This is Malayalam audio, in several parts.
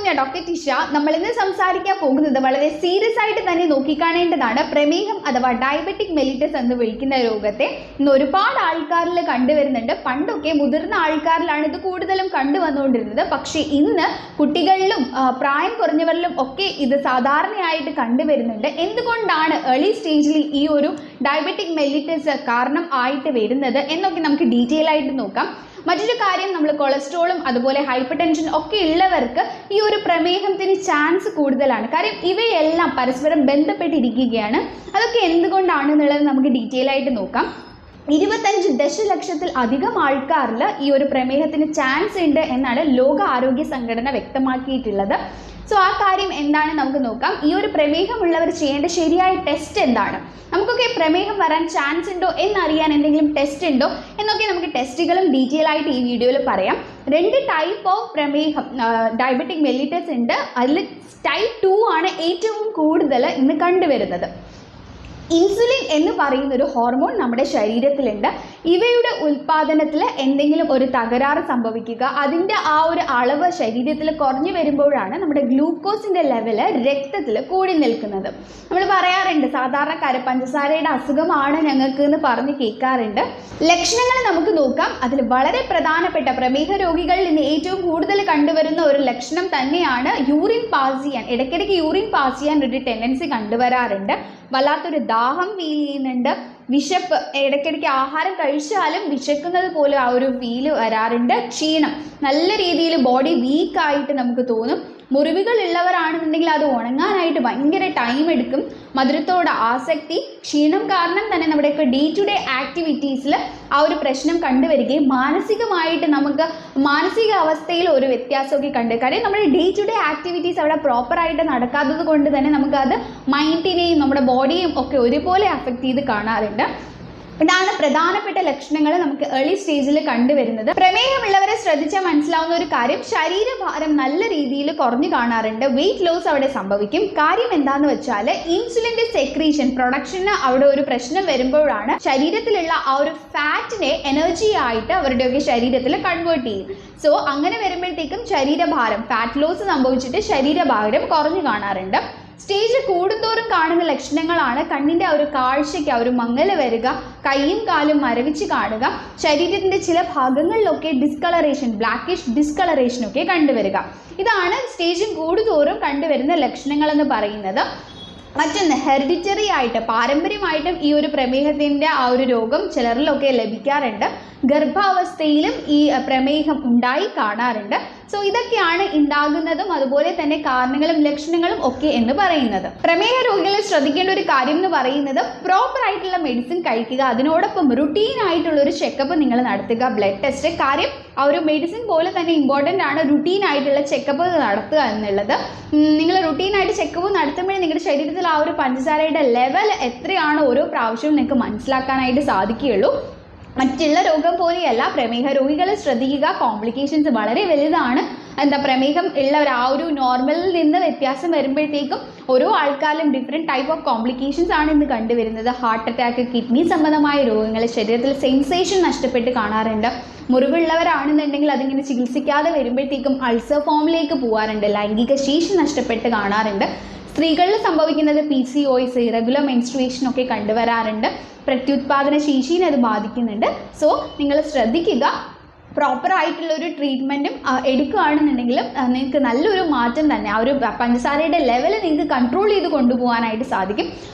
ഞാൻ ഡോക്ടർ ടിഷ. നമ്മൾ ഇന്ന് സംസാരിക്കാൻ പോകുന്നത് വളരെ സീരിയസ് ആയിട്ട് തന്നെ നോക്കിക്കാണേണ്ടതാണ്. പ്രമേഹം അഥവാ ഡയബറ്റിക് മെലിറ്റസ് എന്ന് വിളിക്കുന്ന രോഗത്തെ ഇന്ന് ഒരുപാട് ആൾക്കാരിൽ കണ്ടുവരുന്നുണ്ട്. പണ്ടൊക്കെ മുതിർന്ന ആൾക്കാരിലാണ് ഇത് കൂടുതലും കണ്ടുവന്നുകൊണ്ടിരുന്നത്. പക്ഷേ ഇന്ന് കുട്ടികളിലും പ്രായം കുറഞ്ഞവരിലും ഒക്കെ ഇത് സാധാരണയായിട്ട് കണ്ടുവരുന്നുണ്ട്. എന്തുകൊണ്ടാണ് ഏർലി സ്റ്റേജിൽ ഈ ഒരു ഡയബറ്റിക് മെലിറ്റസ് കാരണം ആയിട്ട് വരുന്നത് എന്നൊക്കെ നമുക്ക് ഡീറ്റെയിൽ ആയിട്ട് നോക്കാം. മറ്റൊരു കാര്യം, നമ്മൾ കൊളസ്ട്രോളും അതുപോലെ ഹൈപ്പർ ടെൻഷൻ ഒക്കെ ഉള്ളവർക്ക് ഈ ഒരു പ്രമേഹത്തിന് ചാൻസ് കൂടുതലാണ്. കാര്യം ഇവയെല്ലാം പരസ്പരം ബന്ധപ്പെട്ടിരിക്കുകയാണ്. അതൊക്കെ എന്തുകൊണ്ടാണെന്നുള്ളത് നമുക്ക് ഡീറ്റെയിൽ ആയിട്ട് നോക്കാം. 25 ദശലക്ഷത്തിൽ അധികം ആൾക്കാരിൽ ഈ ഒരു പ്രമേഹത്തിന് ചാൻസ് ഉണ്ട് എന്നാണ് ലോക ആരോഗ്യ സംഘടന വ്യക്തമാക്കിയിട്ടുള്ളത്. സോ ആ കാര്യം എന്താണ് നമുക്ക് നോക്കാം. ഈ ഒരു പ്രമേഹമുള്ളവർ ചെയ്യേണ്ട ശരിയായ ടെസ്റ്റ് എന്താണ്? നമുക്കൊക്കെ പ്രമേഹം വരാൻ ചാൻസ് ഉണ്ടോ എന്നറിയാൻ എന്തെങ്കിലും ടെസ്റ്റ് ഉണ്ടോ എന്നൊക്കെ നമുക്ക് ടെസ്റ്റുകളും ഡീറ്റെയിൽ ആയിട്ട് ഈ വീഡിയോയിൽ പറയാം. 2 ടൈപ്പ് ഓഫ് പ്രമേഹം ഡയബറ്റിക് മെലിറ്റസ് ഉണ്ട്. അതിൽ ടൈപ്പ് 2 ആണ് ഏറ്റവും കൂടുതൽ ഇന്ന് കണ്ടുവരുന്നത്. ഇൻസുലിൻ എന്ന് പറയുന്ന ഒരു ഹോർമോൺ നമ്മുടെ ശരീരത്തിലുണ്ട്. ഇവയുടെ ഉൽപ്പാദനത്തിൽ എന്തെങ്കിലും ഒരു തകരാറ് സംഭവിക്കുക, അതിൻ്റെ ആ ഒരു അളവ് ശരീരത്തിൽ കുറഞ്ഞു വരുമ്പോഴാണ് നമ്മുടെ ഗ്ലൂക്കോസിൻ്റെ ലെവല് രക്തത്തിൽ കൂടി നിൽക്കുന്നത്. നമ്മൾ പറയാറുണ്ട് സാധാരണക്കാര് പഞ്ചസാരയുടെ അസുഖമാണ് ഞങ്ങൾക്ക് എന്ന് പറഞ്ഞ് കേൾക്കാറുണ്ട്. ലക്ഷണങ്ങൾ നമുക്ക് നോക്കാം. അതിൽ വളരെ പ്രധാനപ്പെട്ട പ്രമേഹ രോഗികളിൽ ഇന്ന് ഏറ്റവും കൂടുതൽ കണ്ടുവരുന്ന ഒരു ലക്ഷണം തന്നെയാണ് യൂറിൻ പാസ് ചെയ്യാൻ. ഇടയ്ക്കിടയ്ക്ക് യൂറിൻ പാസ് ചെയ്യാൻ ഒരു ടെൻഡൻസി കണ്ടുവരാറുണ്ട്. വല്ലാത്തൊരു ദാഹം ഫീൽ ചെയ്യുന്നുണ്ട്. വിശപ്പ്, ഇടയ്ക്കിടയ്ക്ക് ആഹാരം കഴിച്ചാലും വിശക്കുന്നത് പോലെ ആ ഒരു ഫീല് വരാറുണ്ട്. ക്ഷീണം, നല്ല രീതിയിൽ ബോഡി വീക്കായിട്ട് നമുക്ക് തോന്നും. മുറിവുകൾ ഉള്ളവരാണെന്നുണ്ടെങ്കിൽ അത് ഉണങ്ങാനായിട്ട് ഭയങ്കര ടൈം എടുക്കും. മധുരത്തോട് ആസക്തി, ക്ഷീണം കാരണം തന്നെ നമ്മുടെയൊക്കെ ഡേ ടു ഡേ ആക്ടിവിറ്റീസിൽ ആ ഒരു പ്രശ്നം കണ്ടുവരികയും മാനസികമായിട്ട് നമുക്ക് മാനസിക അവസ്ഥയിൽ ഒരു വ്യത്യാസമൊക്കെ കാര്യം നമ്മുടെ ഡേ ടു ഡേ ആക്ടിവിറ്റീസ് അവിടെ പ്രോപ്പറായിട്ട് നടക്കാത്തത് കൊണ്ട് തന്നെ നമുക്കത് മൈൻഡിനെയും നമ്മുടെ ബോഡിയും ഒക്കെ ഒരുപോലെ അഫക്റ്റ് ചെയ്ത് കാണാറുണ്ട്. ഇതാണ് പ്രധാനപ്പെട്ട ലക്ഷണങ്ങൾ നമുക്ക് ഏർലി സ്റ്റേജിൽ കണ്ടുവരുന്നത്. പ്രമേഹമുള്ളവരെ ശ്രദ്ധിച്ചാൽ മനസ്സിലാവുന്ന ഒരു കാര്യം, ശരീരഭാരം നല്ല രീതിയിൽ കുറഞ്ഞു കാണാറുണ്ട്. വെയിറ്റ് ലോസ് അവിടെ സംഭവിക്കും. കാര്യം എന്താന്ന് വെച്ചാൽ ഇൻസുലിൻ്റെ സെക്രീഷൻ പ്രൊഡക്ഷന് അവിടെ ഒരു പ്രശ്നം വരുമ്പോഴാണ് ശരീരത്തിലുള്ള ആ ഒരു ഫാറ്റിനെ എനർജി ആയിട്ട് അവരുടെയൊക്കെ ശരീരത്തിൽ കൺവേർട്ട് ചെയ്യും. സോ അങ്ങനെ വരുമ്പോഴത്തേക്കും ശരീരഭാരം, ഫാറ്റ് ലോസ് സംഭവിച്ചിട്ട് ശരീരഭാരം കുറഞ്ഞു കാണാറുണ്ട്. സ്റ്റേജ് കൂടുന്തോറും കാണുന്ന ലക്ഷണങ്ങളാണ് കണ്ണിൻ്റെ ആ ഒരു കാഴ്ചയ്ക്ക് ആ ഒരു മങ്ങൽ വരിക, കൈയും കാലും മരവിച്ച് കാണുക, ശരീരത്തിൻ്റെ ചില ഭാഗങ്ങളിലൊക്കെ ഡിസ്കളറേഷൻ, ബ്ലാക്കിഷ് ഡിസ്കളറേഷനൊക്കെ കണ്ടുവരിക. ഇതാണ് സ്റ്റേജ് കൂടുന്തോറും കണ്ടുവരുന്ന ലക്ഷണങ്ങൾ എന്ന് പറയുന്നത്. മറ്റൊന്ന്, ഹെറിഡിറ്ററി ആയിട്ട് പാരമ്പര്യമായിട്ടും ഈ ഒരു പ്രമേഹത്തിൻ്റെ ആ ഒരു രോഗം ചിലരിലൊക്കെ ലഭിക്കാറുണ്ട്. ഗർഭാവസ്ഥയിലും ഈ പ്രമേഹം ഉണ്ടായി കാണാറുണ്ട്. സോ ഇതൊക്കെയാണ് ഉണ്ടാകുന്നതും അതുപോലെ തന്നെ കാരണങ്ങളും ലക്ഷണങ്ങളും ഒക്കെ എന്ന് പറയുന്നത്. പ്രമേഹ രോഗികളിൽ ശ്രദ്ധിക്കേണ്ട ഒരു കാര്യം എന്ന് പറയുന്നത് പ്രോപ്പർ ആയിട്ടുള്ള മെഡിസിൻ കഴിക്കുക, അതിനോടൊപ്പം റുട്ടീൻ ആയിട്ടുള്ള ഒരു ചെക്കപ്പ് നിങ്ങൾ നടത്തുക. ബ്ലഡ് ടെസ്റ്റ്, കാര്യം ആ ഒരു മെഡിസിൻ പോലെ തന്നെ ഇമ്പോർട്ടൻ്റ് ആണ് റുട്ടീൻ ആയിട്ടുള്ള ചെക്കപ്പ് നടത്തുക എന്നുള്ളത്. നിങ്ങൾ റുട്ടീനായിട്ട് ചെക്കപ്പ് നടത്തുമ്പോഴേ നിങ്ങളുടെ ശരീരത്തിൽ ആ ഒരു പഞ്ചസാരയുടെ ലെവൽ എത്രയാണ് ഓരോ പ്രാവശ്യവും നിങ്ങൾക്ക് മനസ്സിലാക്കാനായിട്ട് സാധിക്കുകയുള്ളൂ. മറ്റുള്ള രോഗം പോലെയല്ല പ്രമേഹ രോഗികളെ ശ്രദ്ധിക്കുക. കോംപ്ലിക്കേഷൻസ് വളരെ വലുതാണ്. പ്രമേഹം ഉള്ളവർ ആ ഒരു നോർമലിൽ നിന്ന് വ്യത്യാസം വരുമ്പോഴത്തേക്കും ഓരോ ആൾക്കാരിലും ഡിഫറെൻറ്റ് ടൈപ്പ് ഓഫ് കോംപ്ലിക്കേഷൻസ് ആണ് ഇന്ന് കണ്ടുവരുന്നത്. ഹാർട്ട് അറ്റാക്ക്, കിഡ്നി സംബന്ധമായ രോഗങ്ങൾ, ശരീരത്തിൽ സെൻസേഷൻ നഷ്ടപ്പെട്ട് കാണാറുണ്ട്. മുറിവുള്ളവരാണെന്നുണ്ടെങ്കിൽ അതിങ്ങനെ ചികിത്സിക്കാതെ വരുമ്പോഴത്തേക്കും അൾസർ ഫോമിലേക്ക് പോകാറുണ്ട്. ലൈംഗിക ശേഷി നഷ്ടപ്പെട്ട് കാണാറുണ്ട്. സ്ത്രീകളിൽ സംഭവിക്കുന്നത് PCOS, ഇറഗുലർ മെൻസ്ട്രുവേഷൻ ഒക്കെ കണ്ടുവരാറുണ്ട്. പ്രത്യുത്പാദന ശേഷിയെ അത് ബാധിക്കുന്നുണ്ട്. സോ നിങ്ങൾ ശ്രദ്ധിക്കുക. പ്രോപ്പർ ആയിട്ടുള്ളൊരു ട്രീറ്റ്മെൻറ്റും എടുക്കുകയാണെന്നുണ്ടെങ്കിലും നിങ്ങൾക്ക് നല്ലൊരു മാറ്റം തന്നെ ആ ഒരു പഞ്ചസാരയുടെ ലെവൽ നിങ്ങൾക്ക് കൺട്രോൾ ചെയ്ത് കൊണ്ടുപോകാനായിട്ട് സാധിക്കും.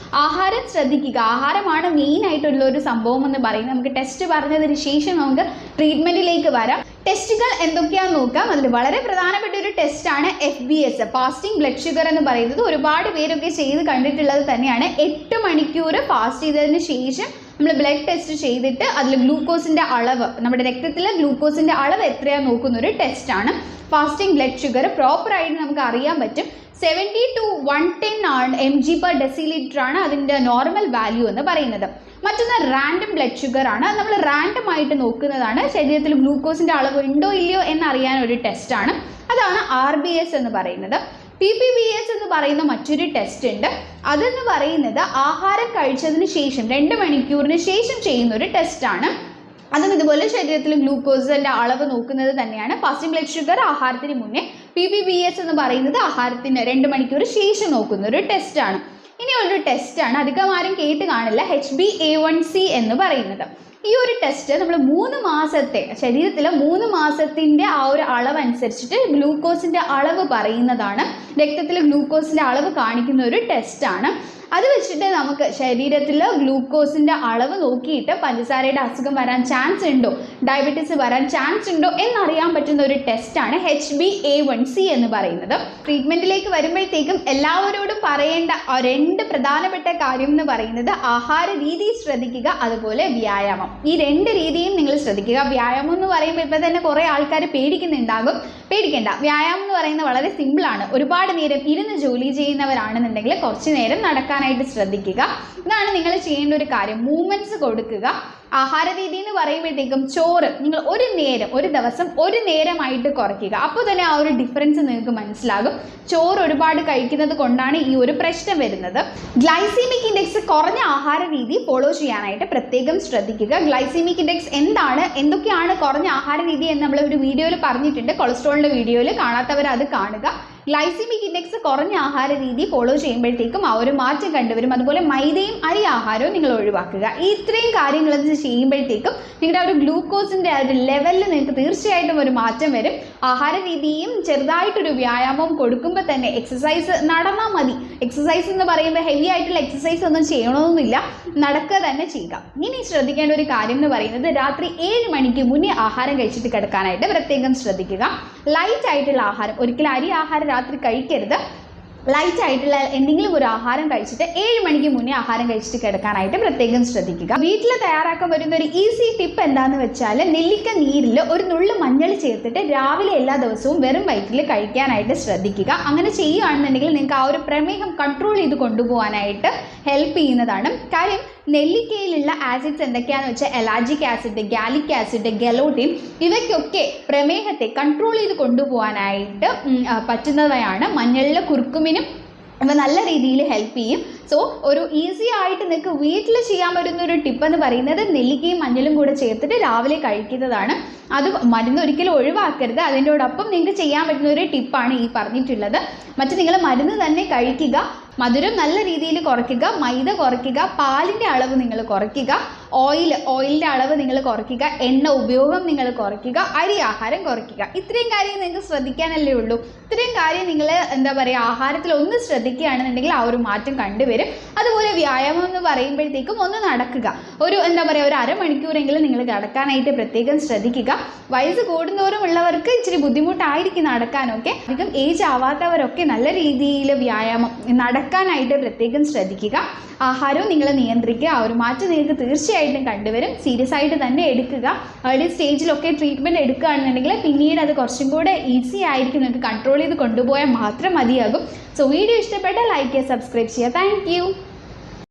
ആഹാരം ശ്രദ്ധിക്കുക. ആഹാരമാണ് മെയിൻ ആയിട്ടുള്ള ഒരു സംഭവം എന്ന് പറയുന്നത്. നമുക്ക് ടെസ്റ്റ് പറഞ്ഞതിന് ശേഷം നമുക്ക് ട്രീറ്റ്മെൻറ്റിലേക്ക് വരാം. ടെസ്റ്റുകൾ എന്തൊക്കെയാണെന്ന് നോക്കാം. അതിൽ വളരെ പ്രധാനപ്പെട്ട ഒരു ടെസ്റ്റാണ് FBS, ഫാസ്റ്റിംഗ് ബ്ലഡ് ഷുഗർ എന്ന് പറയുന്നത്. ഒരുപാട് പേരൊക്കെ ചെയ്ത് കണ്ടിട്ടുള്ളത് തന്നെയാണ്. 8 മണിക്കൂർ ഫാസ്റ്റ് ചെയ്തതിന് ശേഷം നമ്മൾ ബ്ലഡ് ടെസ്റ്റ് ചെയ്തിട്ട് അതിൽ ഗ്ലൂക്കോസിൻ്റെ അളവ്, നമ്മുടെ രക്തത്തിലെ ഗ്ലൂക്കോസിൻ്റെ അളവ് എത്രയാണെന്ന് നോക്കുന്ന ഒരു ടെസ്റ്റാണ്. ഫാസ്റ്റിംഗ് ബ്ലഡ് ഷുഗർ പ്രോപ്പറായിട്ട് നമുക്ക് അറിയാൻ പറ്റും. 70 to 110 mg/dL ആണ് അതിൻ്റെ നോർമൽ വാല്യൂ എന്ന് പറയുന്നത്. മറ്റൊന്ന് റാൻഡം ബ്ലഡ് ഷുഗർ ആണ്. നമ്മൾ റാൻഡം ആയിട്ട് നോക്കുന്നതാണ്. ശരീരത്തിൽ ഗ്ലൂക്കോസിൻ്റെ അളവ് ഉണ്ടോ ഇല്ലയോ എന്നറിയാൻ ഒരു ടെസ്റ്റാണ്. അതാണ് RBS എന്ന് പറയുന്നത്. PPBS എന്ന് പറയുന്ന മറ്റൊരു ടെസ്റ്റ് ഉണ്ട്. അതെന്ന് പറയുന്നത് ആഹാരം കഴിച്ചതിന് ശേഷം 2 മണിക്കൂറിന് ശേഷം ചെയ്യുന്ന ഒരു ടെസ്റ്റാണ്. അതും ഇതുപോലെ ശരീരത്തിൽ ഗ്ലൂക്കോസിൻ്റെ അളവ് നോക്കുന്നത് തന്നെയാണ്. ഫാസ്റ്റിംഗ് ബ്ലഡ് ഷുഗർ ആഹാരത്തിന് മുന്നേ, PPBS എന്ന് പറയുന്നത് ആഹാരത്തിന് 2 മണിക്കൂർ ശേഷം നോക്കുന്ന ഒരു ടെസ്റ്റാണ്. ഇനിയുള്ളൊരു ടെസ്റ്റാണ്, അധികം ആരും കേട്ട് കാണില്ല, HbA1c എന്ന് പറയുന്നത്. ഈ ഒരു ടെസ്റ്റ് നമ്മൾ 3 മാസത്തെ ശരീരത്തിലെ 3 മാസത്തിൻ്റെ ആ ഒരു അളവ് അനുസരിച്ചിട്ട് ഗ്ലൂക്കോസിൻ്റെ അളവ് പറയുന്നതാണ്. രക്തത്തിലെ ഗ്ലൂക്കോസിൻ്റെ അളവ് കാണിക്കുന്ന ഒരു ടെസ്റ്റാണ്. അത് വെച്ചിട്ട് നമുക്ക് ശരീരത്തിൽ ഗ്ലൂക്കോസിൻ്റെ അളവ് നോക്കിയിട്ട് പഞ്ചസാരയുടെ അസുഖം വരാൻ ചാൻസ് ഉണ്ടോ, ഡയബറ്റീസ് വരാൻ ചാൻസ് ഉണ്ടോ എന്നറിയാൻ പറ്റുന്ന ഒരു ടെസ്റ്റാണ് HbA1c എന്ന് പറയുന്നത്. ട്രീറ്റ്മെൻറ്റിലേക്ക് വരുമ്പോഴത്തേക്കും എല്ലാവരോടും പറയേണ്ട 2 പ്രധാനപ്പെട്ട കാര്യം എന്ന് പറയുന്നത് ആഹാര രീതി ശ്രദ്ധിക്കുക, അതുപോലെ വ്യായാമം. ഈ 2 രീതിയും നിങ്ങൾ ശ്രദ്ധിക്കുക. വ്യായാമം എന്ന് പറയുമ്പോൾ ഇപ്പോൾ തന്നെ കുറേ ആൾക്കാർ പേടിക്കുന്നുണ്ടാകും. പേടിക്കേണ്ട, വ്യായാമം എന്ന് പറയുന്നത് വളരെ സിമ്പിളാണ്. ഒരുപാട് നേരം ഇരുന്ന് ജോലി ചെയ്യുന്നവരാണെന്നുണ്ടെങ്കിൽ കുറച്ച് നേരം നടക്കാനായിട്ട് ശ്രദ്ധിക്കുക. ഇതാണ് നിങ്ങൾ ചെയ്യേണ്ട ഒരു കാര്യം. മൂവ്മെൻറ്റ്സ് കൊടുക്കുക. ആഹാര രീതി എന്ന് പറയുമ്പോഴത്തേക്കും ചോറ് നിങ്ങൾ ഒരു ദിവസം ഒരു നേരമായിട്ട് കുറയ്ക്കുക. അപ്പോൾ തന്നെ ആ ഒരു ഡിഫറൻസ് നിങ്ങൾക്ക് മനസ്സിലാകും. ചോറ് ഒരുപാട് കഴിക്കുന്നത് കൊണ്ടാണ് ഈ ഒരു പ്രശ്നം വരുന്നത്. ഗ്ലൈസീമിക് ഇൻഡെക്സ് കുറഞ്ഞ ആഹാര രീതി ഫോളോ ചെയ്യാനായിട്ട് പ്രത്യേകം ശ്രദ്ധിക്കുക. ഗ്ലൈസീമിക് ഇൻഡെക്സ് എന്തൊക്കെയാണ് കുറഞ്ഞ ആഹാര രീതി എന്ന് നമ്മൾ ഒരു വീഡിയോയിൽ പറഞ്ഞിട്ടുണ്ട്. കൊളസ്ട്രോളിൻ്റെ വീഡിയോയിൽ കാണാത്തവർ അത് കാണുക. ഗ്ലൈസീമിക് ഇൻഡെക്സ് കുറഞ്ഞ ആഹാര രീതി ഫോളോ ചെയ്യുമ്പോഴത്തേക്കും ആ ഒരു മാറ്റം കണ്ടുവരും. അതുപോലെ മൈദയും അരി ആഹാരവും നിങ്ങൾ ഒഴിവാക്കുക. ഈ ഇത്രയും കാര്യങ്ങൾ ചെയ്യുമ്പോഴത്തേക്കും നിങ്ങളുടെ ആ ഒരു ഗ്ലൂക്കോസിൻ്റെ ആ ഒരു ലെവലിൽ നിങ്ങൾക്ക് തീർച്ചയായിട്ടും ഒരു മാറ്റം വരും. ആഹാര രീതിയും ചെറുതായിട്ടൊരു വ്യായാമവും കൊടുക്കുമ്പോൾ തന്നെ എക്സസൈസ് നടന്നാൽ മതി. എക്സസൈസ് എന്ന് പറയുമ്പോൾ ഹെവി ആയിട്ടുള്ള എക്സസൈസ് ഒന്നും ചെയ്യണമെന്നില്ല, നടക്കുക തന്നെ ചെയ്യുക. ഇനി ശ്രദ്ധിക്കേണ്ട ഒരു കാര്യം എന്ന് പറയുന്നത് രാത്രി 7 മണിക്ക് മുന്നേ ആഹാരം കഴിച്ചിട്ട് കിടക്കാനായിട്ട് പ്രത്യേകം ശ്രദ്ധിക്കുക. ലൈറ്റ് ആയിട്ടുള്ള ആഹാരം, ഒരിക്കലും അരി ആഹാരം രാത്രി കഴിക്കരുത്. ലൈറ്റ് ആയിട്ടുള്ള എന്തെങ്കിലും ഒരു ആഹാരം കഴിച്ചിട്ട് 7 മണിക്ക് മുന്നേ ആഹാരം കഴിച്ചിട്ട് കിടക്കാനായിട്ട് പ്രത്യേകം ശ്രദ്ധിക്കുക. വീട്ടിൽ തയ്യാറാക്കാൻ പറ്റുന്ന ഒരു ഈസി ടിപ്പ് എന്താണെന്ന് വെച്ചാൽ നെല്ലിക്ക നീരിൽ ഒരു നുള്ളു മഞ്ഞൾ ചേർത്തിട്ട് രാവിലെ എല്ലാ ദിവസവും വെറും വയറ്റിൽ കഴിക്കാനായിട്ട് ശ്രദ്ധിക്കുക. അങ്ങനെ ചെയ്യുകയാണെന്നുണ്ടെങ്കിൽ നിങ്ങൾക്ക് ആ ഒരു പ്രമേഹം കൺട്രോൾ ചെയ്ത് കൊണ്ടുപോകാനായിട്ട് ഹെൽപ്പ് ചെയ്യുന്നതാണ്. കാര്യം നെല്ലിക്കയിലുള്ള ആസിഡ്സ് എന്തൊക്കെയാണെന്ന് വെച്ചാൽ എലാജിക് ആസിഡ്, ഗാലിക് ആസിഡ്, ഗെലോട്ടിൻ, ഇവയ്ക്കൊക്കെ പ്രമേഹത്തെ കൺട്രോൾ ചെയ്ത് കൊണ്ടുപോകാനായിട്ട് പറ്റുന്നവയാണ്. മഞ്ഞളിലെ കുർക്കുമിനും ഇവ നല്ല രീതിയിൽ ഹെൽപ്പ് ചെയ്യും. സോ ഒരു ഈസി ആയിട്ട് നിങ്ങൾക്ക് വീട്ടിൽ ചെയ്യാൻ പറ്റുന്ന ഒരു ടിപ്പ് എന്ന് പറയുന്നത് നെല്ലിക്കയും മഞ്ഞളും കൂടെ ചേർത്തിട്ട് രാവിലെ കഴിക്കുന്നതാണ്. അത് മരുന്ന് ഒരിക്കലും ഒഴിവാക്കരുത്. അതിൻ്റെയോടൊപ്പം നിങ്ങൾക്ക് ചെയ്യാൻ പറ്റുന്ന ഒരു ടിപ്പാണ് ഈ പറഞ്ഞിട്ടുള്ളത്. മറ്റു നിങ്ങൾ മരുന്ന് തന്നെ കഴിക്കുക, മധുരം നല്ല രീതിയിൽ കുറയ്ക്കുക, മൈദ കുറയ്ക്കുക, പാലിൻ്റെ അളവ് നിങ്ങൾ കുറയ്ക്കുക, ഓയിലിൻ്റെ അളവ് നിങ്ങൾ കുറയ്ക്കുക, എണ്ണ ഉപയോഗം നിങ്ങൾ കുറയ്ക്കുക, അരി ആഹാരം കുറയ്ക്കുക. ഇത്രയും കാര്യം നിങ്ങൾക്ക് ശ്രദ്ധിക്കാനല്ലേ ഉള്ളൂ. ഇത്രയും കാര്യം നിങ്ങൾ ആഹാരത്തിൽ ഒന്ന് ശ്രദ്ധിക്കുകയാണെന്നുണ്ടെങ്കിൽ ആ ഒരു മാറ്റം കണ്ടുവരും. അതുപോലെ വ്യായാമം എന്ന് പറയുമ്പോഴത്തേക്കും ഒന്ന് നടക്കുക. ഒരു അരമണിക്കൂറെങ്കിലും നിങ്ങൾ നടക്കാനായിട്ട് പ്രത്യേകം ശ്രദ്ധിക്കുക. വയസ്സ് കൂടുന്തോറും ഉള്ളവർക്ക് ഇച്ചിരി ബുദ്ധിമുട്ടായിരിക്കും നടക്കാനൊക്കെ. അധികം ഏജ് ആവാത്തവരൊക്കെ നല്ല രീതിയിൽ വ്യായാമം നടക്കാനായിട്ട് പ്രത്യേകം ശ്രദ്ധിക്കുക. ആഹാരവും നിങ്ങൾ നിയന്ത്രിക്കുക. ആ ഒരു മാറ്റം നിങ്ങൾക്ക് തീർച്ചയായിട്ടും കണ്ടുവരും. സീരിയസ് ആയിട്ട് തന്നെ എടുക്കുക. ഏർലി സ്റ്റേജിലൊക്കെ ട്രീറ്റ്മെൻറ്റ് എടുക്കുകയാണെന്നുണ്ടെങ്കിൽ പിന്നീട് അത് കുറച്ചും കൂടെ ഈസി ആയിരിക്കും. നിങ്ങൾക്ക് കൺട്രോൾ ചെയ്ത് കൊണ്ടുപോയാൽ മാത്രം മതിയാകും. സോ വീഡിയോ ഇഷ്ടപ്പെട്ടാൽ ലൈക്ക് ചെയ്യുക, സബ്സ്ക്രൈബ് ചെയ്യുക. Thank you.